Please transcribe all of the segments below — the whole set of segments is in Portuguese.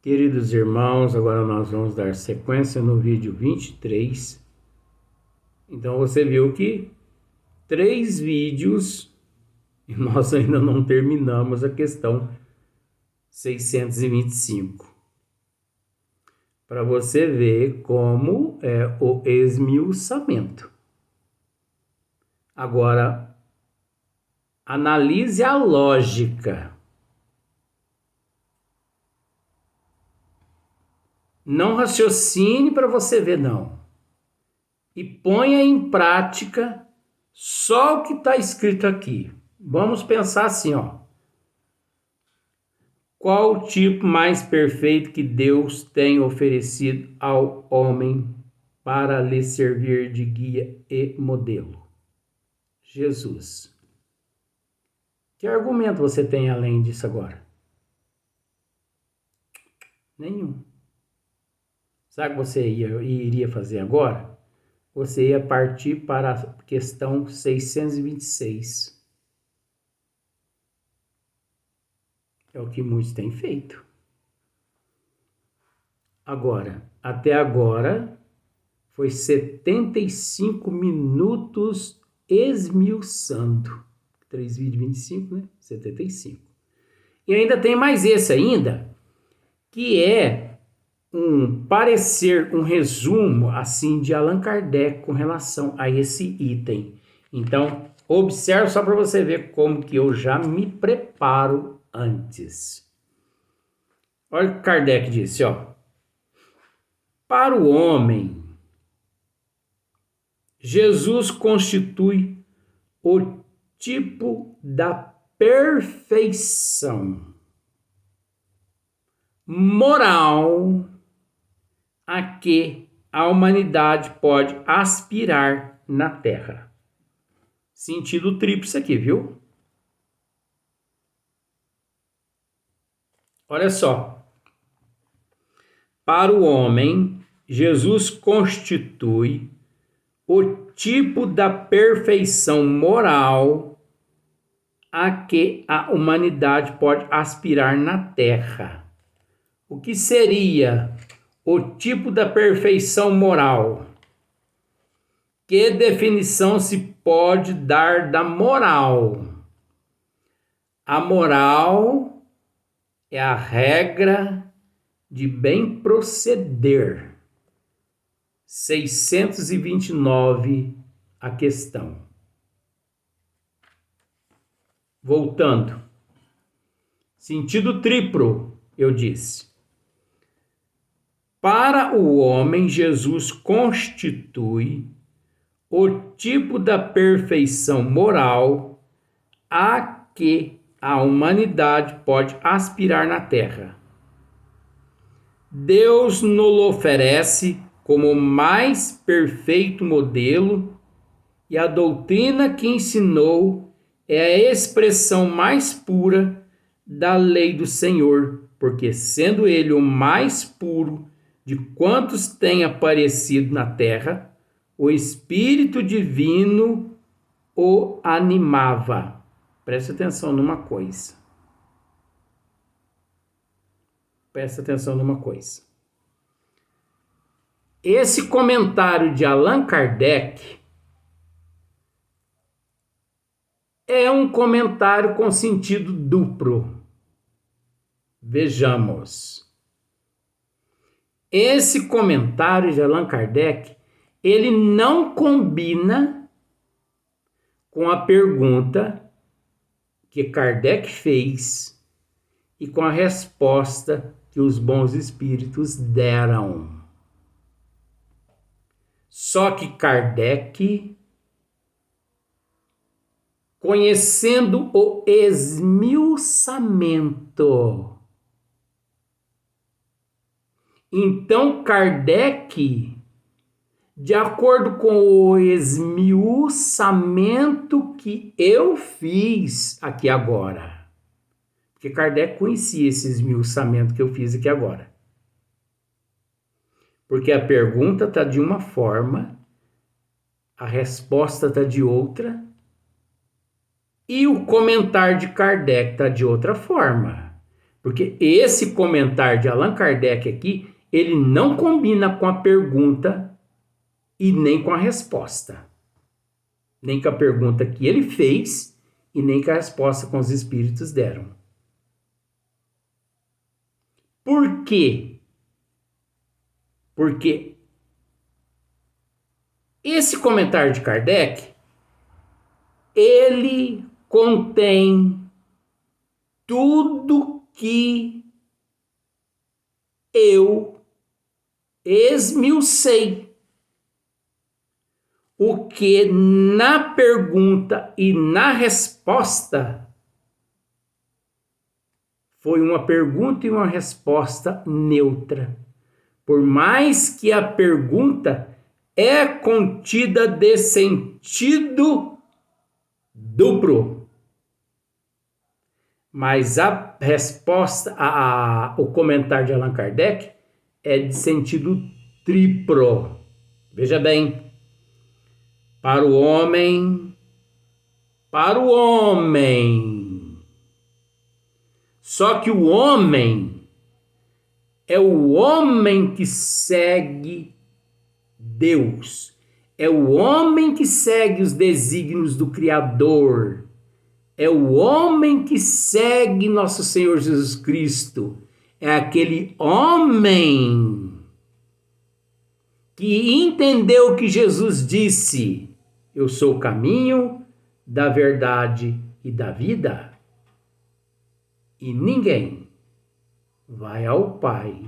Queridos irmãos, agora nós vamos dar sequência no vídeo 23. Então você viu que 3 vídeos e nós ainda não terminamos a questão 625. Para você ver como é o esmiuçamento. Agora, analise a lógica. Não raciocine para você ver, não. E ponha em prática só o que está escrito aqui. Vamos pensar assim, ó. Qual o tipo mais perfeito que Deus tem oferecido ao homem para lhe servir de guia e modelo? Jesus. Que argumento você tem além disso agora? Nenhum. Sabe o que você iria fazer agora? Você ia partir para a questão 626. É o que muitos têm feito. Agora, até agora, foi 75 minutos esmiuçando. 3 vídeos 25, né? 75. E ainda tem mais esse ainda, que é um parecer, um resumo assim de Allan Kardec com relação a esse item. Então, observe só para você ver como que eu já me preparo antes. Olha o que Kardec disse, ó. Para o homem, Jesus constitui o tipo da perfeição moral a que a humanidade pode aspirar na Terra. Sentido tríplice aqui, viu? Olha só. Para o homem, Jesus constitui o tipo da perfeição moral a que a humanidade pode aspirar na Terra. O que seria o tipo da perfeição moral? Que definição se pode dar da moral? A moral é a regra de bem proceder. 629 a questão. Voltando. Sentido triplo, eu disse. Para o homem, Jesus constitui o tipo da perfeição moral a que a humanidade pode aspirar na Terra. Deus nos oferece como o mais perfeito modelo e a doutrina que ensinou é a expressão mais pura da lei do Senhor, porque sendo ele o mais puro de quantos têm aparecido na terra, o Espírito Divino o animava. Preste atenção numa coisa. Preste atenção numa coisa. Esse comentário de Allan Kardec é um comentário com sentido duplo. Vejamos. Esse comentário de Allan Kardec, ele não combina com a pergunta que Kardec fez e com a resposta que os bons espíritos deram. Só que Kardec, conhecendo o esmiuçamento, então Kardec, de acordo com o esmiuçamento que eu fiz aqui agora, porque Kardec conhecia esse esmiuçamento que eu fiz aqui agora, porque a pergunta está de uma forma, a resposta está de outra, e o comentário de Kardec está de outra forma. Porque esse comentário de Allan Kardec aqui, ele não combina com a pergunta e nem com a resposta. Nem com a pergunta que ele fez e nem com a resposta que os espíritos deram. Por quê? Porque esse comentário de Kardec, ele contém tudo que eu esmiucei. O que na pergunta e na resposta foi uma pergunta e uma resposta neutra. Por mais que a pergunta é contida de sentido duplo, mas a resposta, o comentário de Allan Kardec é de sentido triplo. Veja bem, para o homem. Só que o homem é o homem que segue Deus. É o homem que segue os desígnios do Criador. É o homem que segue nosso Senhor Jesus Cristo. É aquele homem que entendeu que Jesus disse: eu sou o caminho, da verdade e da vida. E ninguém vai ao Pai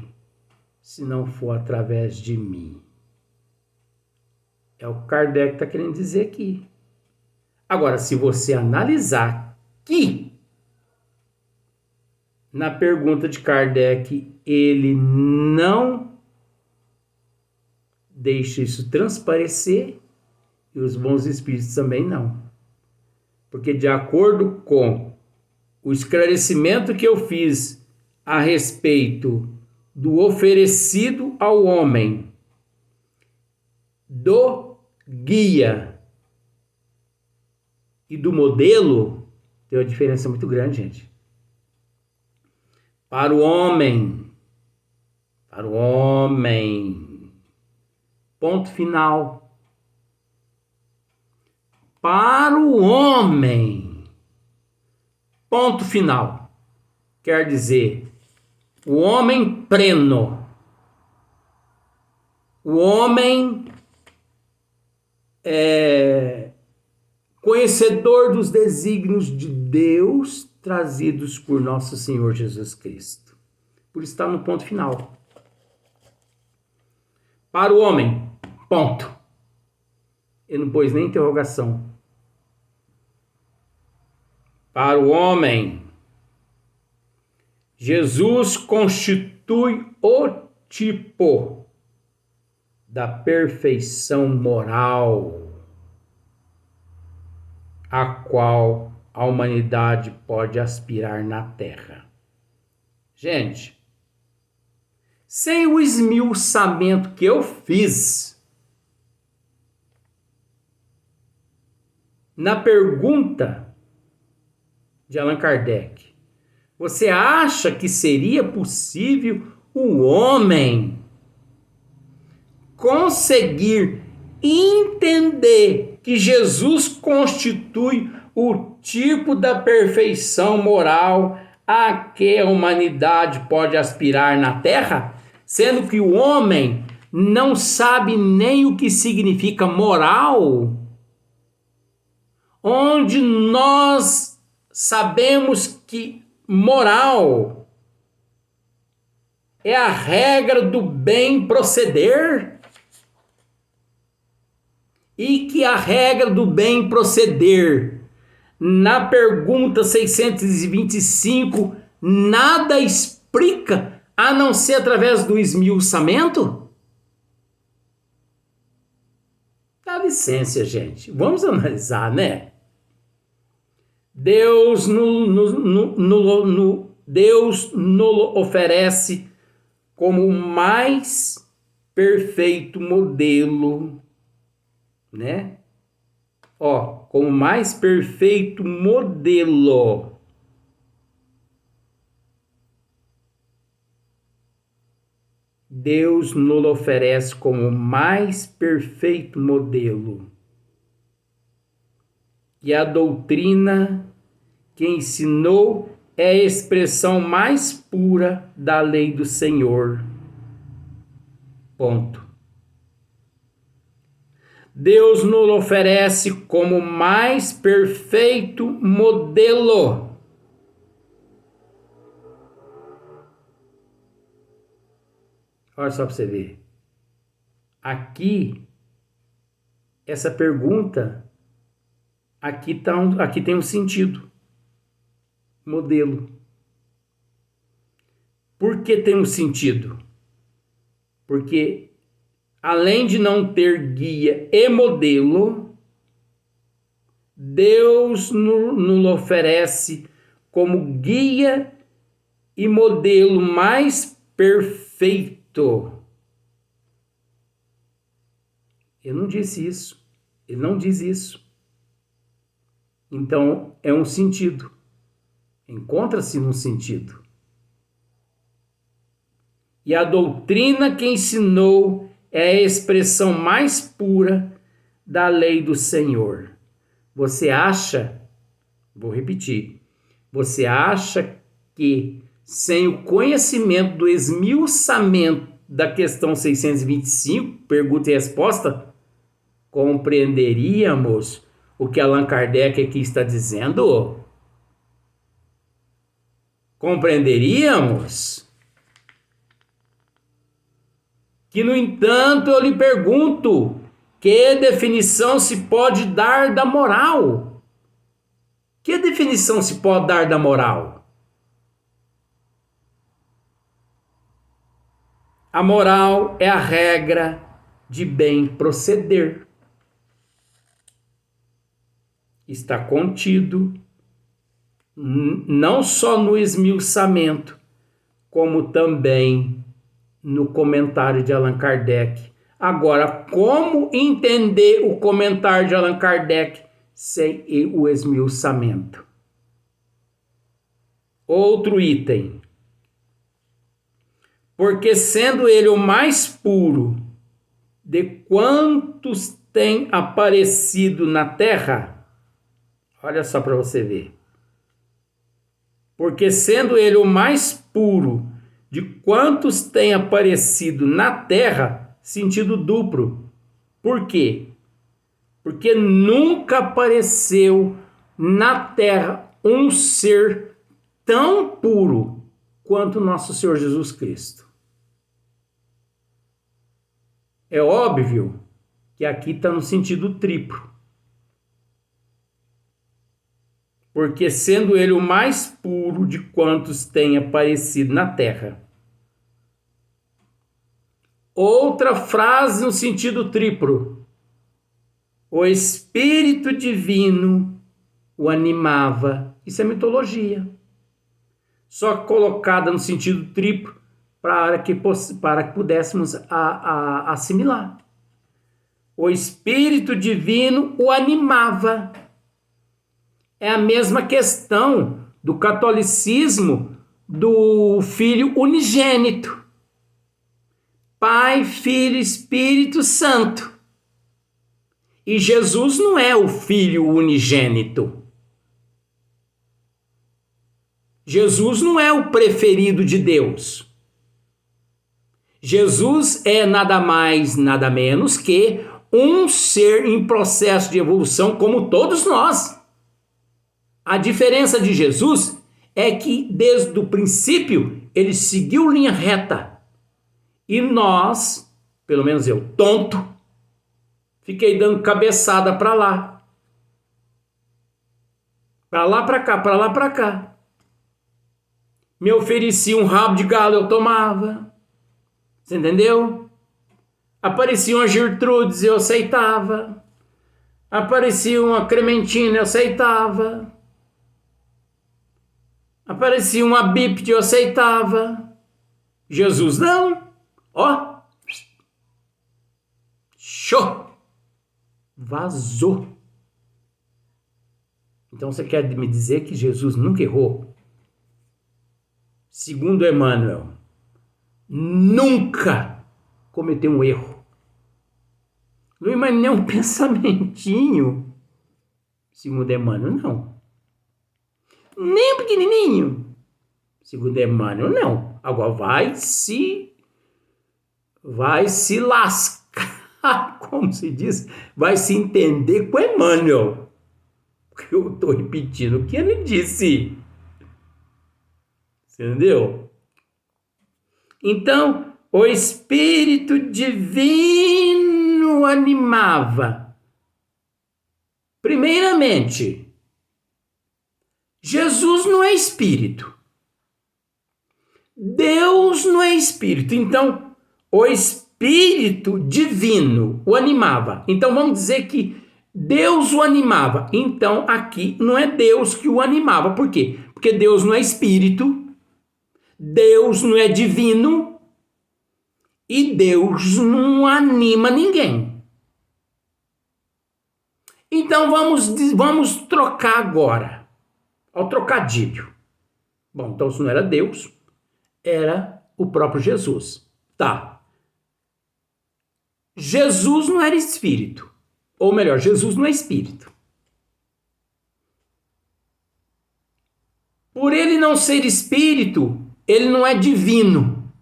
se não for através de mim. É o que Kardec está querendo dizer aqui. Agora, se você analisar que na pergunta de Kardec ele não deixa isso transparecer, e os bons espíritos também não. Porque de acordo com o esclarecimento que eu fiz a respeito do oferecido ao homem, do guia e do modelo, tem uma diferença muito grande, gente. Para o homem, ponto final. Para o homem, ponto final. Quer dizer, o homem pleno, o homem conhecedor dos desígnios de Deus trazidos por nosso Senhor Jesus Cristo. Por isso está no ponto final. Para o homem, ponto. Ele não pôs nem interrogação. Para o homem, Jesus constitui o tipo da perfeição moral a qual a humanidade pode aspirar na Terra. Gente, sem o esmiuçamento que eu fiz na pergunta de Allan Kardec, você acha que seria possível o homem conseguir entender que Jesus constitui o tipo da perfeição moral a que a humanidade pode aspirar na Terra, sendo que o homem não sabe nem o que significa moral, onde nós sabemos que moral é a regra do bem proceder e que a regra do bem proceder na pergunta 625 nada explica a não ser através do esmiuçamento? Dá licença, gente. Vamos analisar, né? Deus nos oferece como o mais perfeito modelo, né? Como mais perfeito modelo Deus nos oferece como o mais perfeito modelo. E a doutrina que ensinou é a expressão mais pura da lei do Senhor. Ponto. Deus nos oferece como o mais perfeito modelo. Olha só para você ver. Aqui, essa pergunta, aqui tem um sentido. Modelo. Por que tem um sentido? Porque, além de não ter guia e modelo, Deus nos oferece como guia e modelo mais perfeito. Ele não disse isso. Ele não diz isso. Então, é um sentido. Encontra-se num sentido. E a doutrina que ensinou é a expressão mais pura da lei do Senhor. Você acha, vou repetir, você acha que sem o conhecimento do esmiuçamento da questão 625, pergunta e resposta, compreenderíamos o que Allan Kardec aqui está dizendo? Compreenderíamos? Que, no entanto, eu lhe pergunto, que definição se pode dar da moral? Que definição se pode dar da moral? A moral é a regra de bem proceder. Está contido não só no esmiuçamento, como também no comentário de Allan Kardec. Agora, como entender o comentário de Allan Kardec sem o esmiuçamento? Outro item. Porque sendo ele o mais puro de quantos tem aparecido na terra, olha só para você ver. Porque sendo ele o mais puro de quantos tem aparecido na terra, sentido duplo. Por quê? Porque nunca apareceu na terra um ser tão puro quanto nosso Senhor Jesus Cristo. É óbvio que aqui está no sentido triplo. Porque sendo ele o mais puro de quantos tem aparecido na terra. Outra frase no sentido triplo. O Espírito Divino o animava. Isso é mitologia. Só colocada no sentido triplo para que pudéssemos assimilar. O Espírito Divino o animava. É a mesma questão do catolicismo do Filho unigênito. Pai, Filho, Espírito Santo. E Jesus não é o Filho unigênito. Jesus não é o preferido de Deus. Jesus é nada mais, nada menos que um ser em processo de evolução como todos nós. A diferença de Jesus é que desde o princípio ele seguiu linha reta. E nós, pelo menos eu, tonto, fiquei dando cabeçada para lá. Para lá, para cá, para lá, para cá. Me oferecia um rabo de galo, eu tomava. Você entendeu? Aparecia uma Gertrudes, eu aceitava. Aparecia uma Clementina, eu aceitava. Aparecia uma Bípede, eu aceitava. Jesus não. Ó. Show. Vazou. Então você quer me dizer que Jesus nunca errou? Segundo Emmanuel, nunca cometeu um erro. Não imaginei um pensamentinho, segundo Emmanuel, não. Nem um pequenininho, segundo Emmanuel, não. Agora vai se lascar, como se diz, vai se entender com Emmanuel. Porque eu estou repetindo o que ele disse. Entendeu? Então, o Espírito Divino animava. Primeiramente, Jesus não é Espírito. Deus não é Espírito. Então, o Espírito Divino o animava. Então, vamos dizer que Deus o animava. Então, aqui não é Deus que o animava. Por quê? Porque Deus não é Espírito. Deus não é divino e Deus não anima ninguém. Então vamos trocar agora, ao trocadilho. Bom, então se não era Deus, era o próprio Jesus. Tá. Jesus não era espírito. Ou melhor, Jesus não é espírito. Por ele não ser espírito, ele não é divino.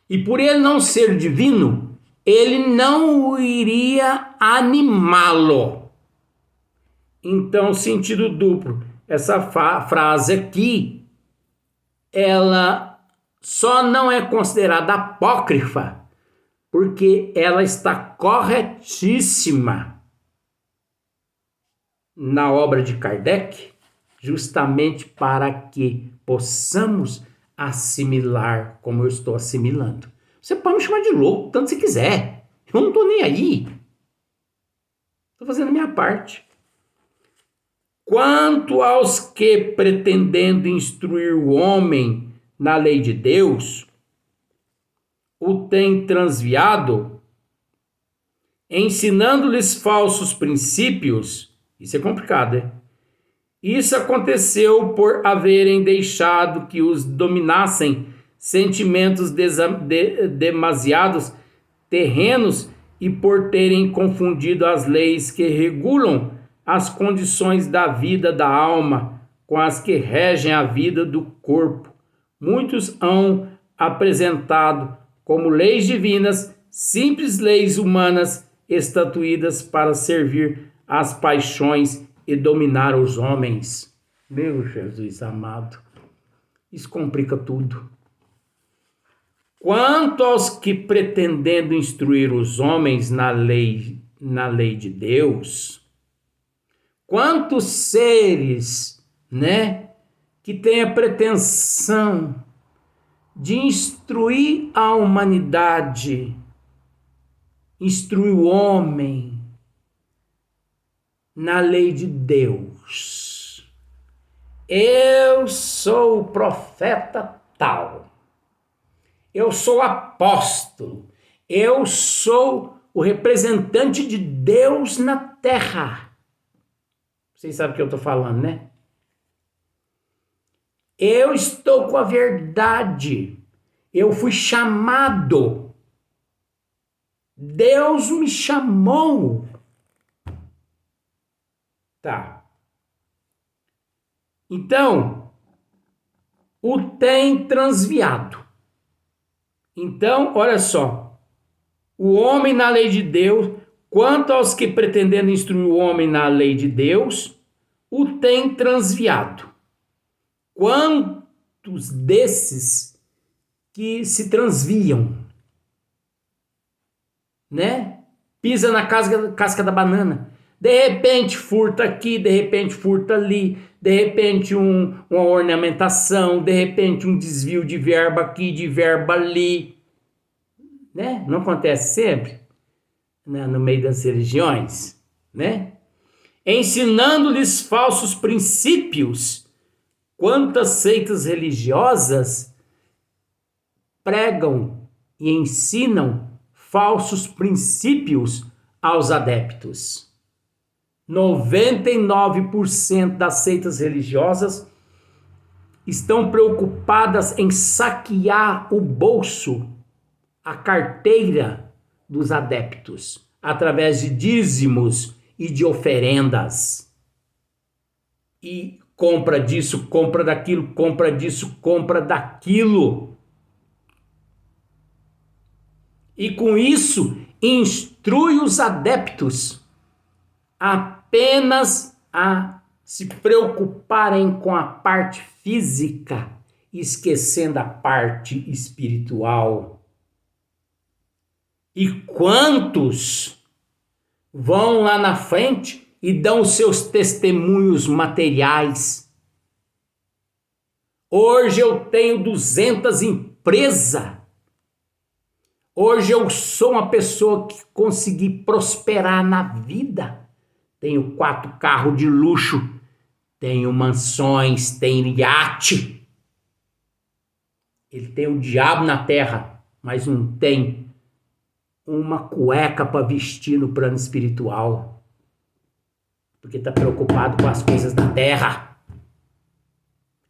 E por ele não ser divino, ele não iria animá-lo. Então, sentido duplo. Essa frase aqui, ela só não é considerada apócrifa porque ela está corretíssima na obra de Kardec, justamente para que possamos assimilar como eu estou assimilando. Você pode me chamar de louco, tanto você quiser. Eu não estou nem aí. Estou fazendo a minha parte. Quanto aos que, pretendendo instruir o homem na lei de Deus, o têm transviado, ensinando-lhes falsos princípios, isso é complicado, hein? Isso aconteceu por haverem deixado que os dominassem sentimentos demasiados terrenos e por terem confundido as leis que regulam as condições da vida da alma com as que regem a vida do corpo. Muitos hão apresentado como leis divinas simples leis humanas estatuídas para servir às paixões e dominar os homens. Meu Jesus amado, isso complica tudo. Quanto aos que, pretendendo instruir os homens na lei de Deus, quantos seres, que têm a pretensão de instruir a humanidade, instruir o homem na lei de Deus. Eu sou o profeta tal. Eu sou apóstolo. Eu sou o representante de Deus na terra. Vocês sabem o que eu estou falando, né? Eu estou com a verdade. Eu fui chamado. Deus me chamou. Tá. Então, o tem transviado. Então, olha só. O homem na lei de Deus, quanto aos que pretendendo instruir o homem na lei de Deus, o tem transviado. Quantos desses que se transviam, Pisa na casca da banana. De repente furta aqui, de repente furta ali, de repente uma ornamentação, de repente um desvio de verba aqui, de verba ali. Não acontece sempre? No meio das religiões, Ensinando-lhes falsos princípios. Quantas seitas religiosas pregam e ensinam falsos princípios aos adeptos? 99% das seitas religiosas estão preocupadas em saquear o bolso, a carteira dos adeptos, através de dízimos e de oferendas. E compra disso, compra daquilo, compra disso, compra daquilo. E com isso, instrui os adeptos apenas a se preocuparem com a parte física, esquecendo a parte espiritual. E quantos vão lá na frente e dão os seus testemunhos materiais? Hoje eu tenho 200 empresas. Hoje eu sou uma pessoa que consegui prosperar na vida. Tenho 4 carros de luxo, tenho mansões, tenho iate. Ele tem o diabo na terra, mas não tem uma cueca para vestir no plano espiritual. Porque está preocupado com as coisas da terra.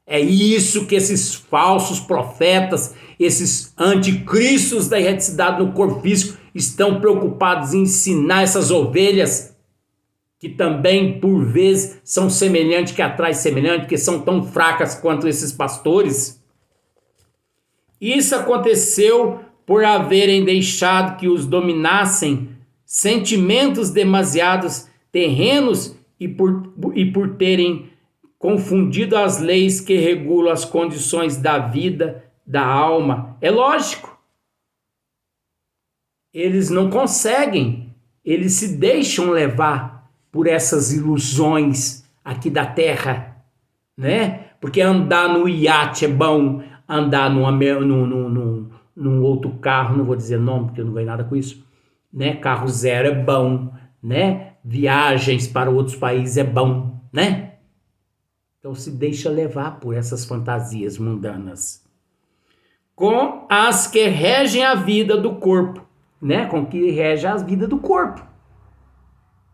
É isso que esses falsos profetas, esses anticristos da erreticidade no corpo físico estão preocupados em ensinar essas ovelhas, que também por vezes são semelhantes que atrás semelhante, porque são tão fracas quanto esses pastores. Isso aconteceu por haverem deixado que os dominassem sentimentos demasiados terrenos e por terem confundido as leis que regulam as condições da vida, da alma. É lógico. Eles não conseguem, eles se deixam levar por essas ilusões aqui da terra, né? Porque andar no iate é bom, andar num outro carro, não vou dizer nome porque eu não ganho nada com isso, né? Carro zero é bom, né? Viagens para outros países é bom, né? Então se deixa levar por essas fantasias mundanas, com as que regem a vida do corpo, né? Com que rege a vida do corpo.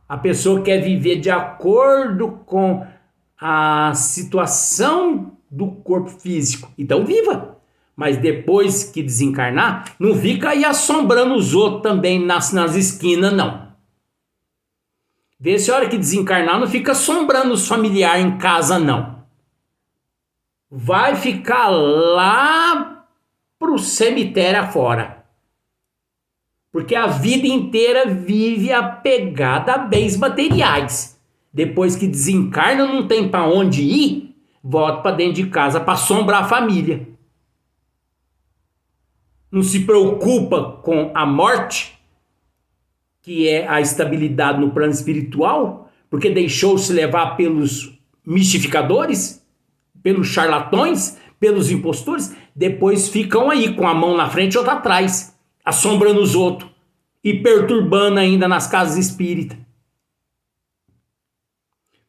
A pessoa quer viver de acordo com a situação do corpo físico, então viva. Mas depois que desencarnar, não fica aí assombrando os outros também nas esquinas, não. Vê se a hora que desencarnar não fica assombrando os familiares em casa, não. Vai ficar lá pro cemitério afora. Porque a vida inteira vive apegada a bens materiais. Depois que desencarna, não tem para onde ir, volta para dentro de casa para assombrar a família. Não se preocupa com a morte, que é a estabilidade no plano espiritual, porque deixou-se levar pelos mistificadores, pelos charlatões, pelos impostores, depois ficam aí com a mão na frente e outra atrás, assombrando os outros e perturbando ainda nas casas espíritas.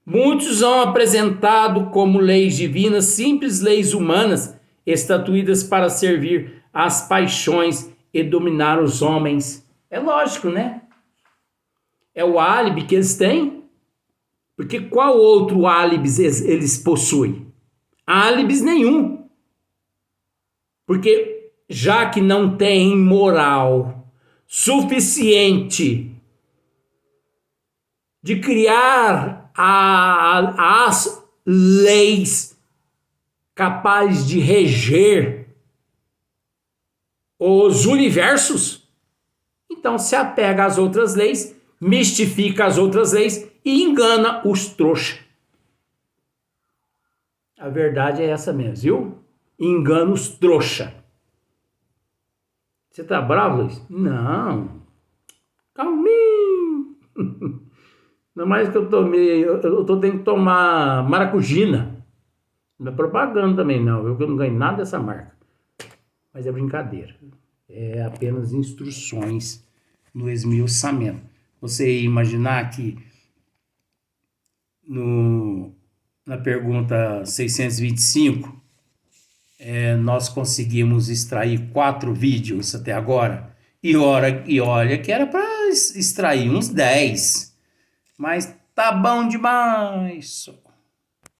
Muitos são apresentados como leis divinas, simples leis humanas, estatuídas para servir às paixões e dominar os homens. É lógico, né? É o álibi que eles têm. Porque qual outro álibi eles possuem? Álibis nenhum. Porque já que não tem moral suficiente de criar as leis capazes de reger os universos, então se apega às outras leis, mistifica as outras leis e engana os trouxas. A verdade é essa mesmo, viu? Engana os trouxas. Você tá bravo, Luiz? Não. Calminho. Não mais que eu tomei, eu tô tendo que tomar maracujina. Não é propaganda também não, eu não ganho nada dessa marca. Mas é brincadeira. É apenas instruções no esmiuçamento. Você imaginar que na pergunta 625, nós conseguimos extrair 4 vídeos até agora, e olha que era para extrair uns 10, mas tá bom demais.